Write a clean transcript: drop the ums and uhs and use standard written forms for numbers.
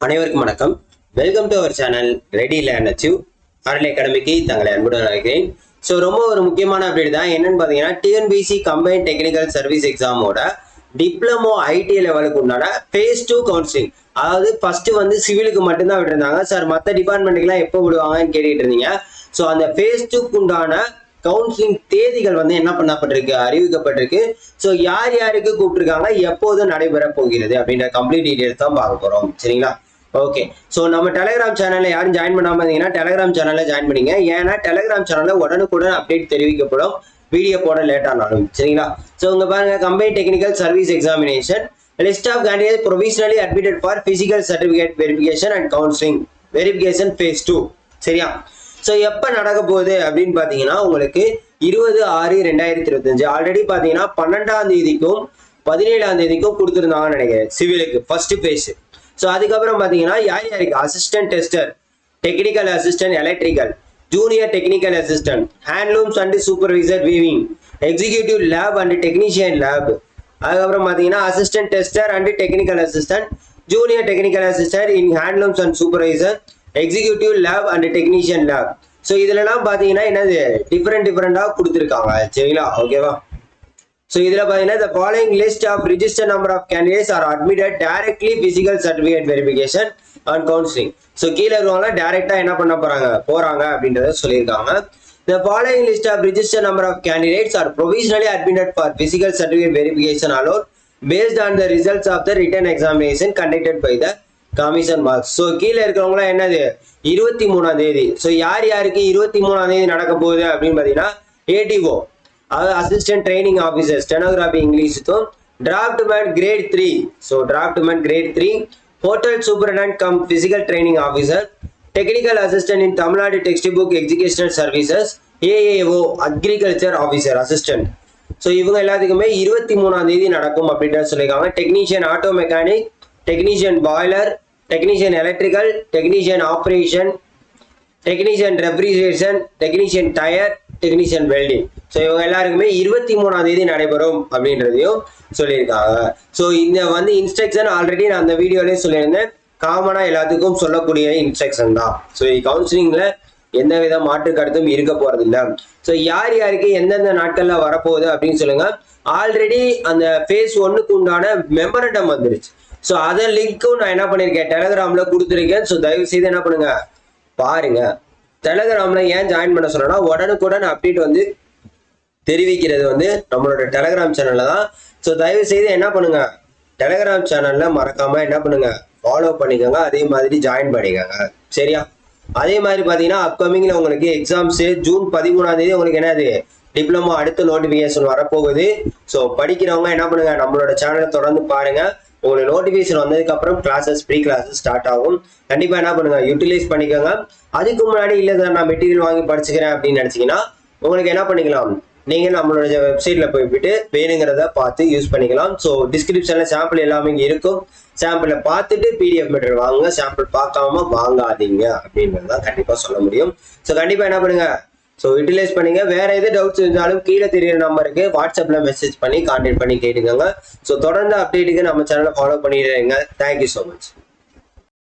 அனைவருக்கும் வணக்கம். Welcome to our channel ready learn achieve RL அகாடமிக்கு தங்களை அன்புடன் அழைக்கிறேன். ஸோ ரொம்ப ஒரு முக்கியமான அப்டேட் தான். என்னன்னு பார்த்தீங்கன்னா, டிஎன்பிசி கம்பைன் டெக்னிக்கல் சர்வீஸ் எக்ஸாமோட டிப்ளமோ ஐடி லெவலுக்கு உண்டான phase 2 கவுன்சிலிங், அதாவது ஃபர்ஸ்ட் வந்து சிவிலுக்கு மட்டும்தான் விட்டுருந்தாங்க சார், மற்ற டிபார்ட்மெண்ட்டுக்குலாம் எப்போ விடுவாங்கன்னு கேட்டுட்டு இருந்தீங்க. ஸோ அந்த phase 2க்கு உண்டான கவுன்சிலிங் தேதிகள் வந்து என்ன பண்ணப்பட்டிருக்கு, அறிவிக்கப்பட்டிருக்கு. ஸோ யார் யாருக்கு கூப்பிட்டுருக்காங்க, எப்போது நடைபெற போகிறது அப்படின்ற கம்ப்ளீட் டீடைல்ஸ் தான் பார்க்க போறோம். சரிங்களா? ஓகே. ஸோ நம்ம டெலிகிராம் சேனல்ல யாரும் ஜாயின் பண்ணாம இருந்தீங்கன்னா டெலிகிராம் சேனல்ல ஜாயின் பண்ணிங்க. ஏன்னா டெலிகிராம் சேனல்ல உடனுக்குடன் அப்டேட் தெரிவிக்கப்படும், வீடியோ போட லேட் ஆனாலும். சரிங்களா? ஸோ இங்க பாருங்க, combine technical service examination list of candidate provisionally admitted for physical certificate verification and counselling verification phase 2. சரியா? ஸோ எப்போ நடக்க போகுது அப்படின்னு பார்த்தீங்கன்னா, உங்களுக்கு 20/6/2025 ஆல்ரெடி பார்த்தீங்கன்னா 12ஆம் தேதிக்கும் 17ஆம் தேதிக்கும் கொடுத்துருந்தாங்கன்னு நினைக்கிறேன் சிவிலுக்கு ஃபர்ஸ்ட் பேஸ். ஸோ அதுக்கப்புறம் பார்த்தீங்கன்னா யார் யாருக்கு assistant tester, technical assistant electrical, junior technical assistant, handlooms and supervisor weaving, executive lab and technician lab, அதுக்கப்புறம் பார்த்தீங்கன்னா assistant tester and technical assistant, junior technical assistant in handlooms and supervisor, executive lab and technician lab. So இதுலலாம் பார்த்தீங்கன்னா என்னது டிஃப்ரெண்டாக கொடுத்துருக்காங்க. சரிங்களா? ஓகேவா? So இதில் பார்த்தீங்கன்னா the following list of registered number of candidates are admitted directly physical certificate verification and counseling. So கீழே இருக்கவங்கள டைரக்டாக என்ன பண்ண போறாங்க அப்படின்றத சொல்லியிருக்காங்க. The following list of registered number of candidates are provisionally admitted for physical certificate verification alone based on the results of the written examination conducted by the commission marks. So கீழே இருக்கிறவங்களாம் என்னது 23ஆம் தேதி. ஸோ யார் யாருக்கு 23ஆம் தேதி நடக்க போகுது அப்படின்னு பார்த்தீங்கன்னா, ATO அதாவது அசிஸ்டன்ட் ட்ரைனிங் ஆஃபீஸர் ஸ்டெனோகிராஃபி இங்கிலீஷுக்கும், draftsman grade 3, so draftsman grade 3, hotel superintendent cum physical training officer, technical assistant in Tamil Nadu text book educational services, AAO agriculture officer assistant. So இவங்க எல்லாத்துக்குமே 23ஆம் தேதி நடக்கும் அப்படின்ட்டு சொல்லியிருக்காங்க. Technician auto mechanic, technician boiler, technician electrical, technician operation, technician refrigeration, technician tyre, technician welding. So இவங்க எல்லாருக்குமே 23ஆம் தேதி நடைபெறும் அப்படின்றதையும் சொல்லியிருக்காங்க. ஸோ இந்த வந்து இன்ஸ்ட்ரக்ஷன் ஆல்ரெடி நான் அந்த வீடியோலேயே சொல்லியிருந்தேன், காமனா எல்லாத்துக்கும் சொல்லக்கூடிய இன்ஸ்ட்ரக்ஷன் தான். ஸோ கவுன்சிலிங்ல எந்த வித மாற்று கருத்தும் இருக்க போறது இல்லை. ஸோ யார் யாருக்கு எந்தெந்த நாட்கள்ல வரப்போகுது அப்படின்னு சொல்லுங்க. ஆல்ரெடி அந்த phase 1க்கு உண்டான மெமரண்டம் வந்துருச்சு. ஸோ அதை லிங்க்கும் நான் என்ன பண்ணியிருக்கேன், டெலிகிராம்ல கொடுத்துருக்கேன். ஸோ தயவு செய்து என்ன பண்ணுங்க, பாருங்க. டெலிகிராம்ல ஏன் ஜாயின் பண்ண சொன்னா, உடனுக்குடன் அப்டேட் வந்து தெரிவிக்கிறது வந்து நம்மளோட டெலிகிராம் சேனல்ல தான். ஸோ தயவு செய்து என்ன பண்ணுங்க, டெலிகிராம் சேனல்ல மறக்காம என்ன பண்ணுங்க, ஃபாலோ பண்ணிக்கோங்க, அதே மாதிரி ஜாயின் பண்ணிக்கோங்க. சரியா? அதே மாதிரி பார்த்தீங்கன்னா அப்கமிங்ல உங்களுக்கு எக்ஸாம்ஸ் ஜூன் 13ஆம் தேதி உங்களுக்கு என்னது டிப்ளமோ அடுத்த நோட்டிஃபிகேஷன் வரப்போகுது. ஸோ படிக்கிறவங்க என்ன பண்ணுங்க, நம்மளோட சேனலை தொடர்ந்து பாருங்க. உங்களுக்கு நோட்டிஃபிகேஷன் வந்ததுக்கு அப்புறம் கிளாஸஸ் ப்ரீ கிளாஸஸ் ஸ்டார்ட் ஆகும். கண்டிப்பா என்ன பண்ணுங்க, யூட்டிலைஸ் பண்ணிக்கோங்க. அதுக்கு முன்னாடி இல்லை சார் நான் மெட்டீரியல் வாங்கி படிச்சுக்கிறேன் அப்படின்னு நினைச்சீங்கன்னா உங்களுக்கு என்ன பண்ணிக்கலாம், நீங்க நம்மளோட வெப்சைட்ல போய்விட்டு வேணுங்கிறத பார்த்து யூஸ் பண்ணிக்கலாம். ஸோ டிஸ்கிரிப்ஷன்ல சாம்பிள் எல்லாமே இருக்கும், சாம்பிளை பார்த்துட்டு PDF மெட்டீரியல் வாங்குங்க, சாம்பிள் பார்க்காம வாங்காதீங்க அப்படின்றது தான் கண்டிப்பா சொல்ல முடியும். ஸோ கண்டிப்பா என்ன பண்ணுங்க, ஸோ யூட்டிலைஸ் பண்ணுங்க. வேற எது டவுட்ஸ் இருந்தாலும் கீழே தெரியுற நம்பருக்கு வாட்ஸ்அப்ல மெசேஜ் பண்ணி கான்டாக்ட் பண்ணி கேட்டுக்கோங்க. ஸோ தொடர்ந்து அப்டேட்டுக்கு நம்ம சேனலை ஃபாலோ பண்ணிடுறீங்க. Thank you so much.